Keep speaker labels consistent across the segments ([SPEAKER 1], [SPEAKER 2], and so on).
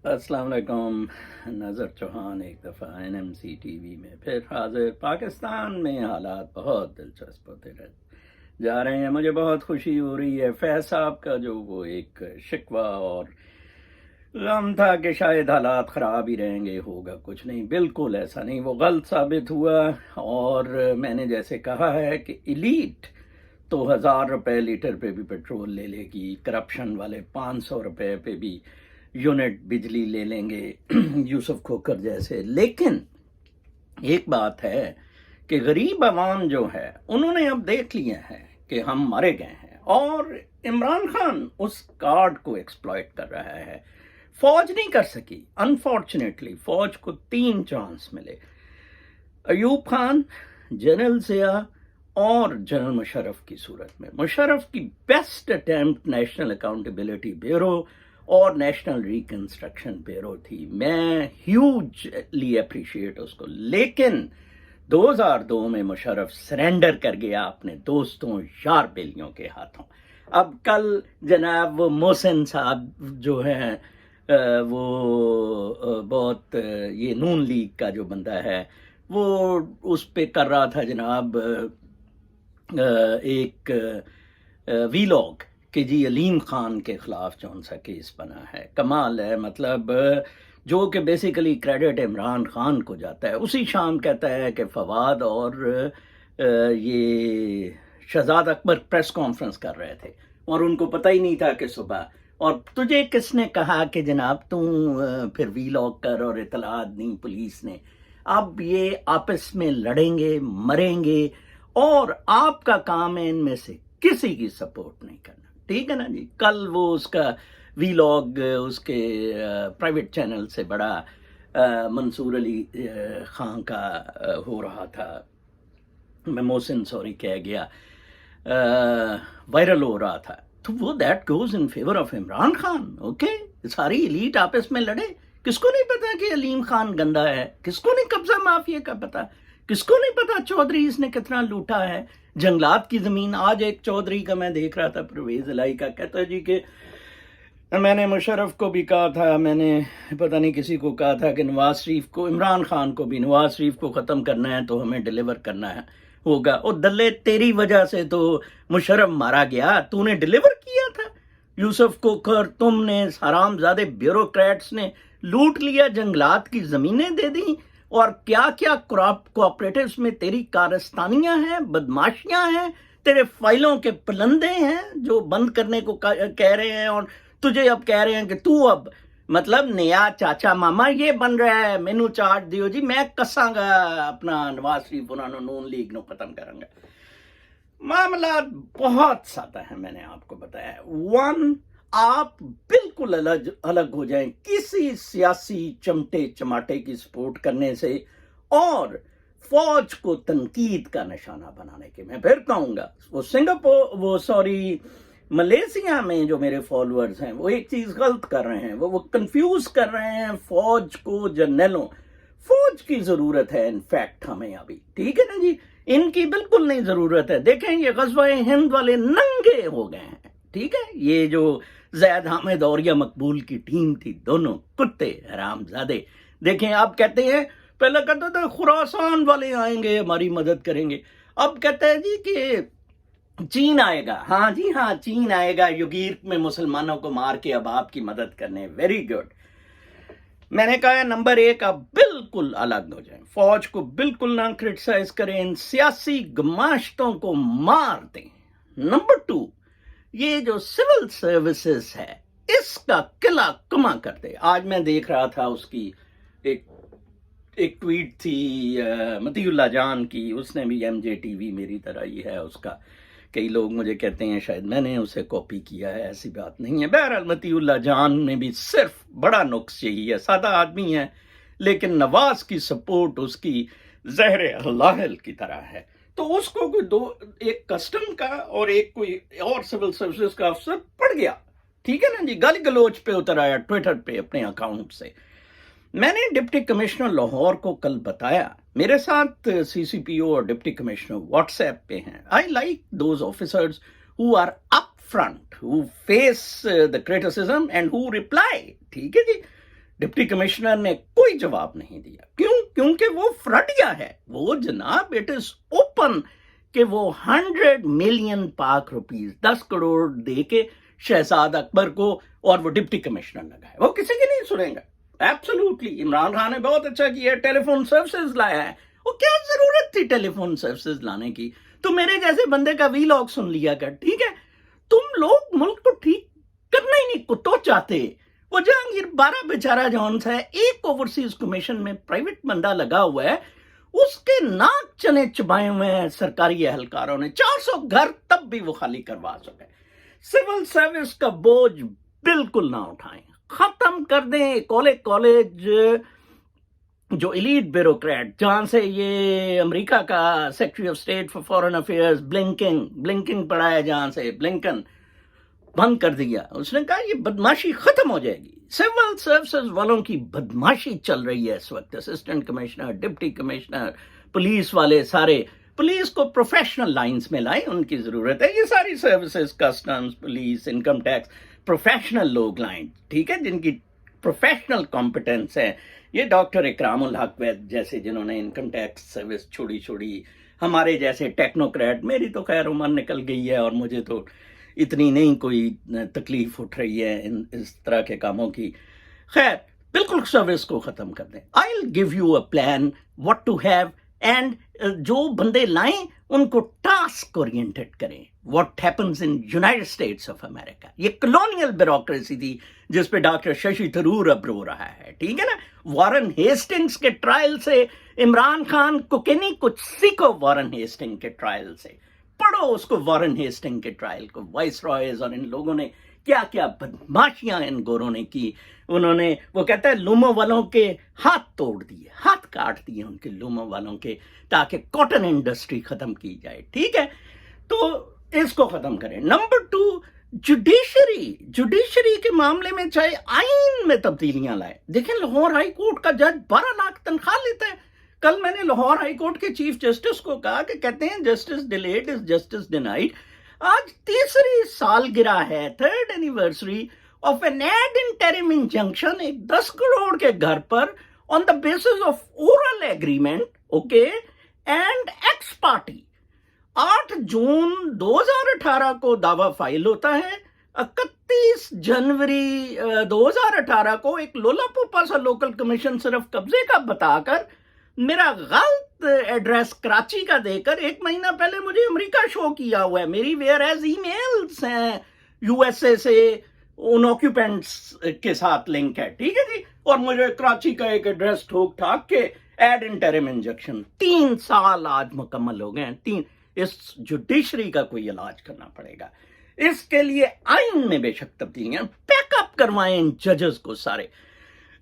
[SPEAKER 1] السلام علیکم. نظر چوہان ایک دفعہ NMC ٹی وی میں پھر حاضر. پاکستان میں حالات بہت دلچسپ ہوتے جا رہے ہیں. مجھے بہت خوشی ہو رہی ہے. فیض صاحب کا جو وہ ایک شکوہ اور غم تھا کہ شاید حالات خراب ہی رہیں گے، ہوگا کچھ نہیں، بالکل ایسا نہیں، وہ غلط ثابت ہوا. اور میں نے جیسے کہا ہے کہ ایلیٹ تو 1000 روپے لیٹر پہ بھی پیٹرول لے لے گی، کرپشن والے 500 روپے پہ بھی یونٹ بجلی لے لیں گے یوسف کھوکر جیسے. لیکن ایک بات ہے کہ غریب عوام جو ہے انہوں نے اب دیکھ لیا ہے کہ ہم مارے گئے ہیں، اور عمران خان اس کارڈ کو ایکسپلائٹ کر رہا ہے. فوج نہیں کر سکی، انفارچونیٹلی. فوج کو 3 چانس ملے، ایوب خان، جنرل ضیاء اور جنرل مشرف کی صورت میں. مشرف کی best attempt national accountability bureau اور نیشنل ریکنسٹرکشن بیورو تھی. میں ہیوجلی اپریشیٹ اس کو. لیکن 2002 میں مشرف سرنڈر کر گیا اپنے دوستوں یار بیلیوں کے ہاتھوں. اب کل جناب وہ محسن صاحب جو ہیں وہ بہت یہ نون لیگ کا جو بندہ ہے وہ اس پہ کر رہا تھا جناب ایک ویلاگ کہ جی علیم خان کے خلاف جون سا کیس بنا ہے. کمال ہے، مطلب جو کہ بیسیکلی کریڈٹ عمران خان کو جاتا ہے. اسی شام کہتا ہے کہ فواد اور یہ شہزاد اکبر پریس کانفرنس کر رہے تھے اور ان کو پتہ ہی نہیں تھا کہ صبح. اور تجھے کس نے کہا کہ جناب تم پھر ویلاگ کر اور اطلاعات نہیں پولیس نے. اب یہ آپس میں لڑیں گے، مریں گے، اور آپ کا کام ہے ان میں سے کسی کی سپورٹ نہیں کرنا. ٹھیک ہے نا جی. کل وہ اس کا ویلاگ اس کے پرائیویٹ چینل سے بڑا منصور علی خان کا ہو رہا تھا، میں محسن سوری کہہ گیا، وائرل ہو رہا تھا. تو وہ that goes in favour of Imran Khan. Okay, ساری ایلیٹ آپس میں لڑے. کس کو نہیں پتا کہ علیم خان گندا ہے؟ کس کو نہیں قبضہ مافیا کا پتا؟ کس کو نہیں پتا چودھریز نے کتنا لوٹا ہے جنگلات کی زمین؟ آج ایک چودھری کا میں دیکھ رہا تھا، پرویز الہی کا، کہتا ہے جی کہ میں نے مشرف کو بھی کہا تھا، میں نے پتہ نہیں کسی کو کہا تھا کہ نواز شریف کو، عمران خان کو بھی، نواز شریف کو ختم کرنا ہے تو ہمیں ڈیلیور کرنا ہے ہوگا. اور دلے تیری وجہ سے تو مشرف مارا گیا، تو نے ڈیلیور کیا تھا. یوسف کھوکر، تم نے حرام زادے بیوروکریٹس نے لوٹ لیا، جنگلات کی زمینیں دے دیں، اور کیا کیا کوآپریٹیوز میں تیری کارستانیاں ہیں، بدماشیاں ہیں، تیرے فائلوں کے پلندے ہیں جو بند کرنے کو کہہ رہے ہیں، اور تجھے اب کہہ رہے ہیں کہ تو اب مطلب نیا چاچا ماما یہ بن رہا ہے. مینو چارٹ دیو جی، میں کساں گا اپنا نواز شریف انہوں نے نون لیگ نو ختم کروں گا. معاملات بہت سادہ ہیں، میں نے آپ کو بتایا. 1، آپ بالکل الگ ہو جائیں کسی سیاسی چمٹے چماٹے کی سپورٹ کرنے سے اور فوج کو تنقید کا نشانہ بنانے کے. میں پھر کہوں گا، وہ ملیشیا میں جو میرے فالوورز ہیں وہ ایک چیز غلط کر رہے ہیں، وہ کنفیوز کر رہے ہیں فوج کو جرنیلوں. فوج کی ضرورت ہے انفیکٹ ہمیں ابھی، ٹھیک ہے نا جی. ان کی بالکل نہیں ضرورت ہے. دیکھیں یہ غزوہ ہند والے ننگے ہو گئے ہیں، ٹھیک ہے. یہ جو زید حامد اور یا مقبول کی ٹیم تھی، دونوں کتے حرام زادے. دیکھیں آپ کہتے ہیں، پہلے کہتے تھے خراسان والے آئیں گے ہماری مدد کریں گے، اب کہتے ہیں جی کہ چین آئے گا. ہاں جی ہاں، چین آئے گا یوگیر میں مسلمانوں کو مار کے اب آپ کی مدد کرنے. Very good. میں نے کہا نمبر 1، آپ بالکل الگ ہو جائیں، فوج کو بالکل نہ کرٹیسائز کریں، ان سیاسی گماشتوں کو مار دیں. نمبر 2، یہ جو سول سروسز ہے اس کا قلعہ کما کر دے. آج میں دیکھ رہا تھا اس کی ایک ٹویٹ تھی متی اللہ جان کی، اس نے بھی MJTV میری طرح ہی ہے اس کا. کئی لوگ مجھے کہتے ہیں شاید میں نے اسے کاپی کیا ہے، ایسی بات نہیں ہے. بہرحال متی اللہ جان میں بھی صرف بڑا نقص یہی ہے، سادہ آدمی ہے لیکن نواز کی سپورٹ اس کی زہر ہلاہل کی طرح ہے. تو اس کو کوئی ایک کسٹم کا اور ایک کوئی اور سول سروسز کا افسر پڑ گیا، ٹھیک ہے نا جی. گالی گلوچ پہ اتر آیا ٹویٹر پہ اپنے اکاؤنٹ سے. میں نے ڈپٹی کمشنر لاہور کو کل بتایا، میرے ساتھ CCPO اور ڈپٹی کمشنر واٹس ایپ پہ ہیں. I like those officers who are up front, who face the criticism and who reply. ٹھیک ہے جی. ڈپٹی کمشنر نے کوئی جواب نہیں دیا. کیوں؟ کیونکہ وہ فرڈیا ہے. وہ جناب اٹ از اوپن کہ وہ 100 ملین پاک روپیز 10 کروڑ دے کے شہزاد اکبر کو اور وہ ڈپٹی کمشنر لگا ہے. وہ کسی کی نہیں سنیں گا. ایبسولوٹلی عمران خان نے بہت اچھا کیا ہے, ٹیلی فون سروسز لایا ہے. وہ کیا ضرورت تھی ٹیلی فون سروسز لانے کی؟ تو میرے جیسے بندے کا وی لاگ سن لیا کر, ٹھیک ہے. تم لوگ ملک کو ٹھیک کرنا ہی نہیں کتو چاہتے. وہ جہانگیر بارہ بیچارہ جون ہے, ایک اوورسیز کمیشن میں پرائیویٹ بندہ لگا ہوا ہے, اس کے ناک چنے چبائے ہوئے ہیں سرکاری اہلکاروں نے. 400 گھر تب بھی وہ خالی کروا سکے. سول سروس کا بوجھ بالکل نہ اٹھائیں, ختم کر دیں. کالج جو ایلیٹ بیوروکریٹ, جہاں سے یہ امریکہ کا secretary of state for foreign affairs blinking پڑھا ہے, جہاں سے بلنکن بند کر دیا. اس نے کہا یہ بدماشی ختم ہو جائے گی. سول سروسز والوں کی بدماشی چل رہی ہے اس وقت. Assistant commissioner, deputy commissioner, police والے سارے, پولیس کو پروفیشنل لائنز میں لائیں, ان کی ضرورت ہے. یہ ساری services, customs, police, income tax, professional لوگ لائیں, ٹھیک ہے, جن کی پروفیشنل کمپٹنس ہے. یہ ڈاکٹر اکرام الحق وید جیسے جنہوں نے انکم ٹیکس سروس چھوڑی, ہمارے جیسے ٹیکنوکریٹ. میری تو خیر عمر نکل گئی ہے اور مجھے تو اتنی نہیں کوئی تکلیف اٹھ رہی ہے اس طرح کے کاموں کی. خیر, بالکل سروس کو ختم کر دیں. I will give you a plan what to have, and جو بندے لائیں ان کو ٹاسک اورینٹڈ کریں. What happens in United States of America, یہ کلونیل بیوروکریسی تھی جس پہ ڈاکٹر ششی تھرور اب رو رہا ہے, ٹھیک ہے نا. وارن ہیسٹنگز کے ٹرائل سے عمران خان کو کہ نہیں کچھ سیکھو. وارن ہیسٹنگ کے ٹرائل سے پڑھو اس کو, وارن ہیسٹنگ کے ٹرائل کو. وائس رائز اور ان لوگوں نے کیا کیا بدماشیاں ان گوروں نے کی. انہوں نے, وہ کہتا ہے لومو والوں کے ہاتھ توڑ دیے, ہاتھ کاٹ دیے ان کے لومو والوں کے, تاکہ کاٹن انڈسٹری ختم کی جائے, ٹھیک ہے. تو اس کو ختم کریں. نمبر 2, جوڈیشری کے معاملے میں چاہے آئین میں تبدیلیاں لائے. دیکھیں لاہور ہائی کورٹ کا جج 12 لاکھ تنخواہ لیتا ہے. کل میں نے لاہور ہائی کورٹ کے چیف جسٹس کو کہا کہ کہتے ہیں justice delayed is justice denied. آج 3 سالگرہ ہے, 3rd anniversary of an ad interim injunction, ایک 10 کروڑ کے گھر پر on the basis of oral agreement, okay, and ex parte. 8 June 2018 کو دعویٰ فائل ہوتا ہے. 31 جنوری 2018 کو ایک لولا پوپا سا لوکل کمیشن صرف قبضے کا بتا کر, میرا غلط ایڈریس کراچی کا دے کر, 1 مہینہ پہلے مجھے امریکہ شو کیا ہوا ہے. میری ویئر ایز ای میلز ہیں یو ایس اے سے, ان آکیوپینٹس کے ساتھ لنک ہے, ٹھیک ہے جی. اور مجھے کراچی کا ایک ایڈریس ٹھوک ٹھاک کے ایڈ انٹرم انجیکشن. 3 سال آج مکمل ہو گئے ہیں. اس جوڈیشری کا کوئی علاج کرنا پڑے گا. اس کے لیے آئین میں بے شک تبدیلیاں. پیک اپ کروائیں ان ججز کو سارے.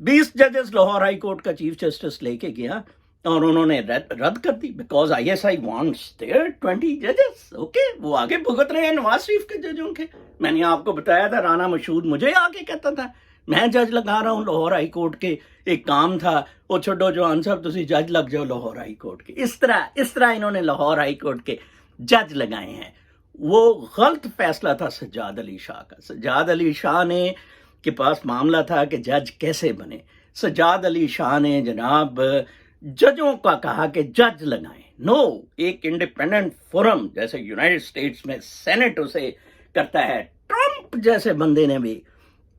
[SPEAKER 1] 20 ججز لاہور ہائی کورٹ کا چیف جسٹس لے کے گیا اور انہوں نے رد کر دی, because I S I wants their 20 ججز. اوکے, وہ آگے بھگت رہے ہیں نواز شریف کے ججوں کے. میں نے آپ کو بتایا تھا, رانا مشہود مجھے آگے کہتا تھا میں جج لگا رہا ہوں لاہور ہائی کورٹ کے, ایک کام تھا, وہ چھوڑو جوان صاحب تسی جج لگ جاؤ لاہور ہائی کورٹ کے. اس طرح انہوں نے لاہور ہائی کورٹ کے جج لگائے ہیں. وہ غلط فیصلہ تھا سجاد علی شاہ کا. سجاد علی شاہ نے کے پاس معاملہ تھا کہ جج کیسے بنے. سجاد علی شاہ نے جناب ججوں کا کہا کہ جج لگائیں. نو, ایک انڈیپینڈنٹ فورم جیسے یونائٹڈ اسٹیٹس میں سینٹ اسے کرتا ہے. ٹرمپ جیسے بندے نے بھی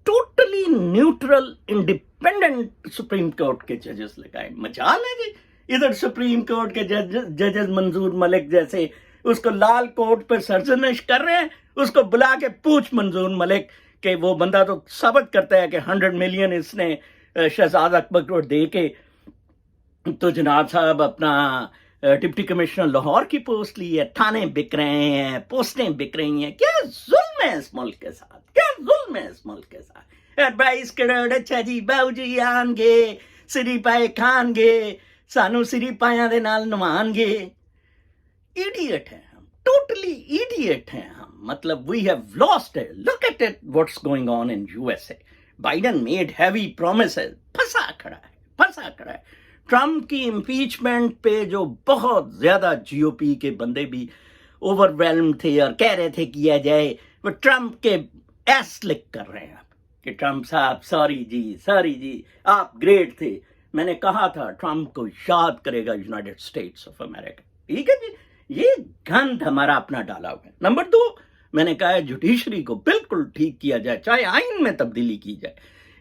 [SPEAKER 1] totally neutral independent supreme court کے ججز لگائے. مجال ہے جی. ادھر سپریم کورٹ کے ججز منظور ملک جیسے اس کو لال کوٹ پہ سرزنش کر رہے ہیں, اس کو بلا کے پوچھ منظور ملک کہ وہ بندہ تو ثابت کرتا ہے کہ 100 ملین اس نے شہزاد اکبر کو دے کے تو جناب صاحب اپنا ڈپٹی کمشنر لاہور کی پوسٹ لی ہے. تھانے بک رہے ہیں, پوسٹیں بک رہی ہیں. کیا ظلم ہے اس ملک کے ساتھ, کیا ظلم ہے اس ملک کے ساتھ. 22 کروڑ اچھا جی باؤ جی آن گے, سری پائے کھان گے, سانو سری پائیاں دے نال نمان گے. ایڈیٹ ہیں ہم, ٹوٹلی ایڈیٹ ہیں ہم. مطلب we have lost it. Look at it what's going on in U S A. Biden made heavy promises, پھنسا کھڑا ہے. ٹرمپ کی امپیچمنٹ پہ جو بہت زیادہ جی او پی کے بندے بھی اوور ویلم تھے اور کہہ رہے تھے کیا جائے, وہ ٹرمپ کے ایس لک کر رہے ہیں. کہ ٹرمپ صاحب سوری جی آپ گریٹ تھے. میں نے کہا تھا ٹرمپ کو یاد کرے گا یونائٹڈ اسٹیٹس آف امریکہ. ٹھیک ہے جی, یہ گند ہمارا اپنا ڈالا ہوا ہے. نمبر 2, میں نے کہا ہے جوڈیشری کو بالکل ٹھیک کیا جائے, چاہے آئین میں تبدیلی کی جائے.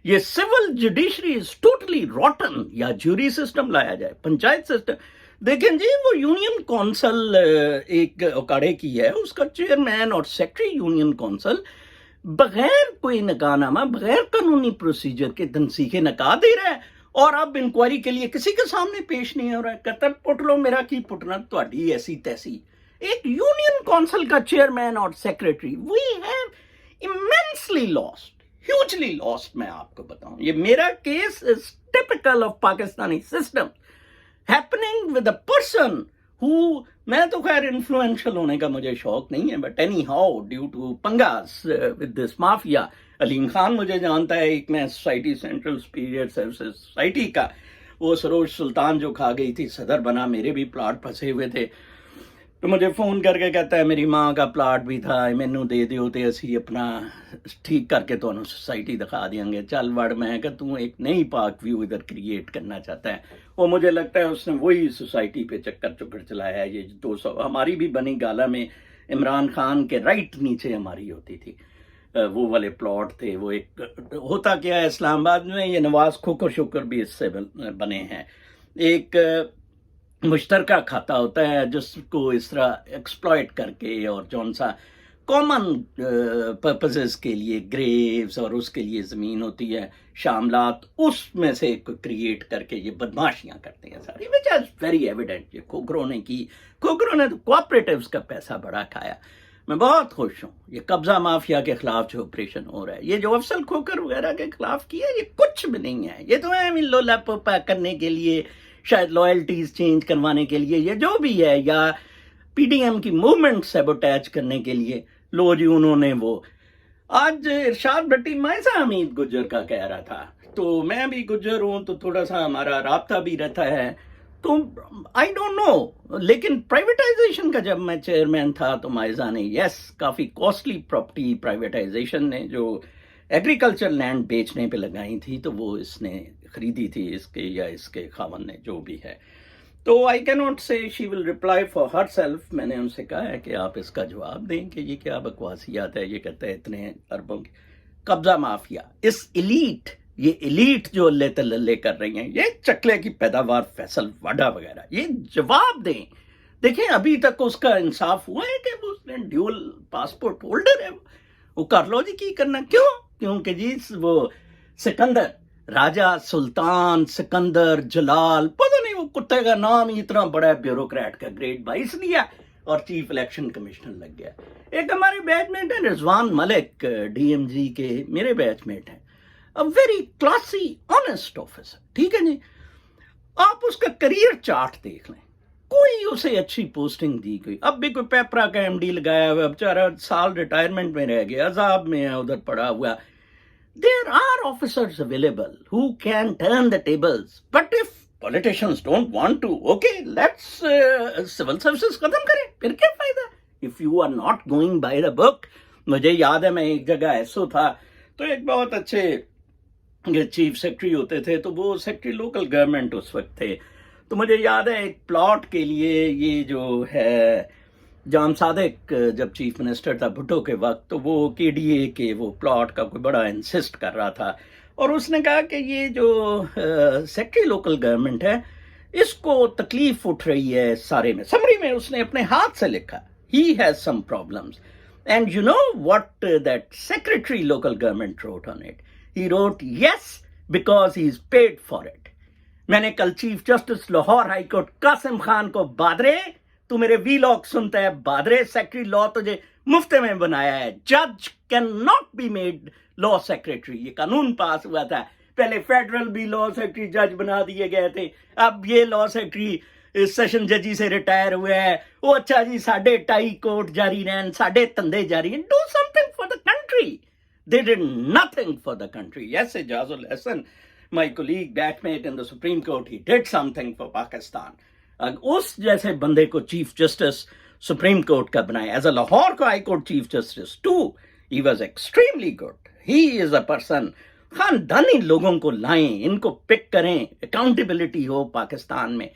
[SPEAKER 1] یہ سول جوڈیشری از ٹوٹلی روٹن, یا جوری سسٹم لایا جائے, پنچایت سسٹم. دیکھیں جی, وہ یونین کونسل ایک اکاڑے کی ہے, اس کا چیئرمین اور سیکرٹری یونین کونسل بغیر کوئی نکاح نامہ, بغیر قانونی پروسیجر کے تنسیخ نکات دے رہا ہے, اور اب انکوائری کے لیے کسی کے سامنے پیش نہیں ہو رہا ہے. کہتا پٹ لو میرا کی پٹنا تہاڈی ایسی تیسی. ایک یونین کونسل کا چیئرمین اور secretary, we have immensely lost, hugely lost. میں آپ کو بتاؤں, یہ میرا case is typical of Pakistani system happening with a person who, میں تو خیر انفلوئنشل ہونے کا مجھے شوق نہیں ہے, but anyhow due to پنگاس with this mafia. Aleem Khan مجھے جانتا ہے, ایک میں society central superior services society کا, وہ سروج سلطان جو کھا گئی تھی صدر بنا, میرے بھی پلاٹ پھنسے ہوئے تھے, تو مجھے فون کر کے کہتا ہے میری ماں کا پلاٹ بھی تھا, مینوں دے دیو تے اسی اپنا ٹھیک کر کے تمہیں سوسائٹی دکھا دیں گے. چل وڑ, میں کہ تم ایک نئی پاک ویو ادھر کریٹ کرنا چاہتا ہے. وہ مجھے لگتا ہے اس نے وہی سوسائٹی پہ چکر چلایا ہے. یہ 200 ہماری بھی بنی گالا میں عمران خان کے رائٹ نیچے ہماری ہوتی تھی, وہ والے پلاٹ تھے. وہ ایک ہوتا کیا ہے اسلام آباد میں, یہ نواز کھوکر شوکر بھی اس سے بنے ہیں. ایک مشترکہ کھاتا ہوتا ہے جس کو اس طرح ایکسپلائٹ کر کے, اور جون سا کامن پرپزز کے لیے گریوز اور اس کے لیے زمین ہوتی ہے, شاملات, اس میں سے کریٹ کر کے یہ بدماشیاں کرتے ہیں ساری, وچ از ویری ایویڈنٹ. یہ کھوکھروں نے کی, کھوکھروں نے تو کوآپریٹیوز کا پیسہ بڑا کھایا. میں بہت خوش ہوں یہ قبضہ مافیا کے خلاف جو آپریشن ہو رہا ہے, یہ جو افضل کھوکر وغیرہ کے خلاف کیا, یہ کچھ بھی نہیں ہے. یہ تو ہے لولا پوپا کرنے کے لیے, شاید لائلٹیز چینج کروانے کے لیے, یہ جو بھی ہے, یا پی ڈی ایم کی موومنٹ سیبوٹیج کرنے کے لیے. لو جی انہوں نے وہ آج ارشاد بھٹی مائزہ حمید گجر کا کہہ رہا تھا, تو میں بھی گجر ہوں تو تھوڑا سا ہمارا رابطہ بھی رہتا ہے, تو آئی ڈونٹ نو. لیکن پرائیویٹائزیشن کا جب میں چیئرمین تھا تو مائزہ نے یس کافی کاسٹلی پراپرٹی پرائیویٹائزیشن نے جو ایگریکلچر لینڈ بیچنے پہ لگائی تھی, تو وہ اس نے خریدی تھی, اس کے یا اس کے خاوند نے, جو بھی ہے. تو آئی کی ناٹ سے شی ول ریپلائی فار ہر سیلف. میں نے ان سے کہا ہے کہ آپ اس کا جواب دیں کہ یہ کیا بکواسیات ہے. یہ کہتے ہیں اتنے اربوں کی قبضہ مافیا, اس ایلیٹ, یہ ایلیٹ جو اللہ تللے کر رہی ہیں, یہ چکلے کی پیداوار فیصل واڈا وغیرہ, یہ جواب دیں. دیکھیں ابھی تک اس کا انصاف ہوا ہے کہ اس نے ڈیول پاسپورٹ ہولڈر ہے, وہ کر لو جی, کی کرنا. کیوں؟ کیونکہ جی وہ سکندر, راجہ سلطان سکندر جلال, پتہ نہیں وہ کتے کا نام ہی اتنا بڑا ہے, بیوروکریٹ کا گریڈ 22 لیا اور چیف الیکشن کمشنر لگ گیا. ایک ہمارے بیچ میٹ ہے رضوان ملک, ڈی ایم جی کے میرے بیچ میٹ ہیں, a very classy honest officer. ٹھیک ہے جی, آپ اس کا کریئر چارٹ دیکھ لیں, کوئی اسے اچھی پوسٹنگ دی گئی. اب بھی کوئی پیپرا کا ایم ڈی لگایا ہوا, بیچارہ سال ریٹائرمنٹ میں رہ گیا, عذاب میں ہے, ادھر پڑا ہوا. There are officers available who can turn the tables, but if politicians don't want to, okay, let's civil services ختم کریں, پھر کیا فائدہ. If you are not going by the book. مجھے یاد ہے میں ایک جگہ ایسو تھا, تو ایک بہت اچھے چیف سیکرٹری ہوتے تھے, تو وہ سیکرٹری لوکل گورنمنٹ اس وقت تھے. تو مجھے یاد ہے ایک پلاٹ کے لیے, یہ جو ہے جام صادق جب چیف منسٹر تھا بھٹو کے وقت, تو وہ کے ڈی اے کے وہ پلاٹ کا کوئی بڑا انسسٹ کر رہا تھا, اور اس نے کہا کہ یہ جو سیکرٹری لوکل گورنمنٹ ہے اس کو تکلیف اٹھ رہی ہے سارے میں. سمری میں اس نے اپنے ہاتھ سے لکھا, he has some problems, and you know what that secretary local government wrote on it? He wrote yes because he is paid for it. میں نے کل chief justice Lahore high court Qasim Khan کو, بادرے تو میرے وی لاگ سنتا ہے, بادرے سیکرٹری لا تجھے مفت میں بنایا ہے, جج can not be made law secretary. یہ قانون پاس ہوا تھا, پہلے فیڈرل بھی لا سیکرٹری جج بنا دیے گئے تھے, اب یہ لا سیکرٹری سیشن ججی سے ریٹائر ہوئے ہیں. وہ اچھا جی ساڈے ٹائی کوٹ جاری رہن, ساڈے تندے جاری ہیں. Do some thing for the country. They did nothing for the country. Yes, Ijazul Hasan, my colleague, batchmate in the Supreme Court, he did something for Pakistan. اس جیسے بندے کو چیف جسٹس سپریم کورٹ کا بنائے, as a Lahore کو high court chief justice too. He was extremely good. He is a person. خاندانی لوگوں کو لائیں, ان کو پک کریں, اکاؤنٹیبلٹی ہو پاکستان میں.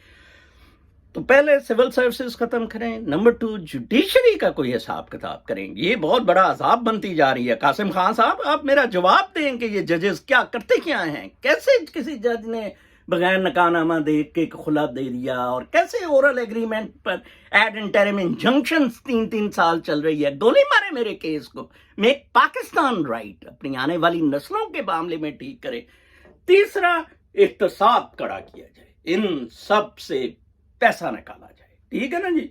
[SPEAKER 1] تو پہلے سول سروسز ختم کریں. نمبر 2, جوڈیشری کا کوئی حساب کتاب کریں. یہ بہت بڑا عذاب بنتی جا رہی ہے. قاسم خان صاحب, آپ میرا جواب دیں کہ یہ ججز کیا کرتے کیا ہیں. کیسے کسی جج نے بغیر نکاح نامہ دیکھ کے خلا دے دیا, اور کیسے اورل ایگریمنٹ پر ایڈ انٹرم انجنکشنز 3 سال چل رہی ہے. گولی مارے میرے کیس کو. میک پاکستان رائٹ, اپنی آنے والی نسلوں کے معاملے میں ٹھیک کرے. تیسرا, اقتصاد کڑا کیا جائے, ان سب سے پیسہ نکالا جائے. ٹھیک ہے نا جی.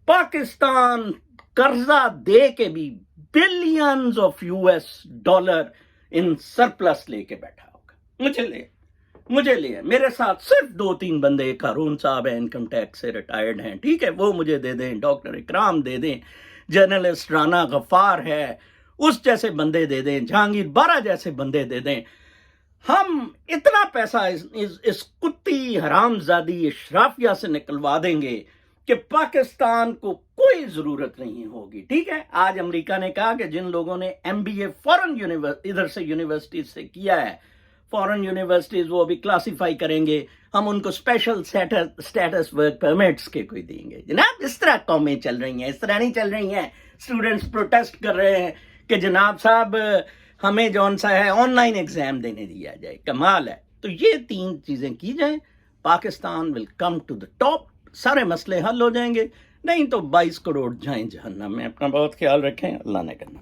[SPEAKER 1] پاکستان قرضہ دے کے بھی billions of $US in surplus لے کے بیٹھا ہوگا. مجھے لے میرے ساتھ صرف 2-3 بندے, قارون صاحب ہیں انکم ٹیکس سے ریٹائرڈ ہیں, ٹھیک ہے, وہ مجھے دے دیں. ڈاکٹر اکرام دے دیں, جرنلسٹ رانا غفار ہے, اس جیسے بندے دے دیں, جہانگیر بارہ جیسے بندے دے دیں. ہم اتنا پیسہ اس کتی حرام زادی اشرافیہ سے نکلوا دیں گے کہ پاکستان کو کوئی ضرورت نہیں ہوگی. ٹھیک ہے, آج امریکہ نے کہا کہ جن لوگوں نے MBA فورن ادھر سے یونیورسٹی سے کیا ہے, فورن یونیورسٹیز وہ ابھی کلاسیفائی کریں گے, ہم ان کو اسپیشل اسٹیٹس ورک پرمٹس کے کوئی دیں گے. جناب اس طرح قومیں چل رہی ہیں, اس طرح نہیں چل رہی ہیں. اسٹوڈنٹس پروٹیسٹ کر رہے ہیں کہ جناب صاحب ہمیں جون سا ہے آن لائن ایگزام دینے دیا جائے. کمال ہے. تو یہ 3 چیزیں کی جائیں, پاکستان ول کم ٹو دا ٹاپ, سارے مسئلے حل ہو جائیں گے. نہیں تو 22 کروڑ جائیں جہنم میں. اپنا بہت خیال رکھیں. اللہ نے کرنا.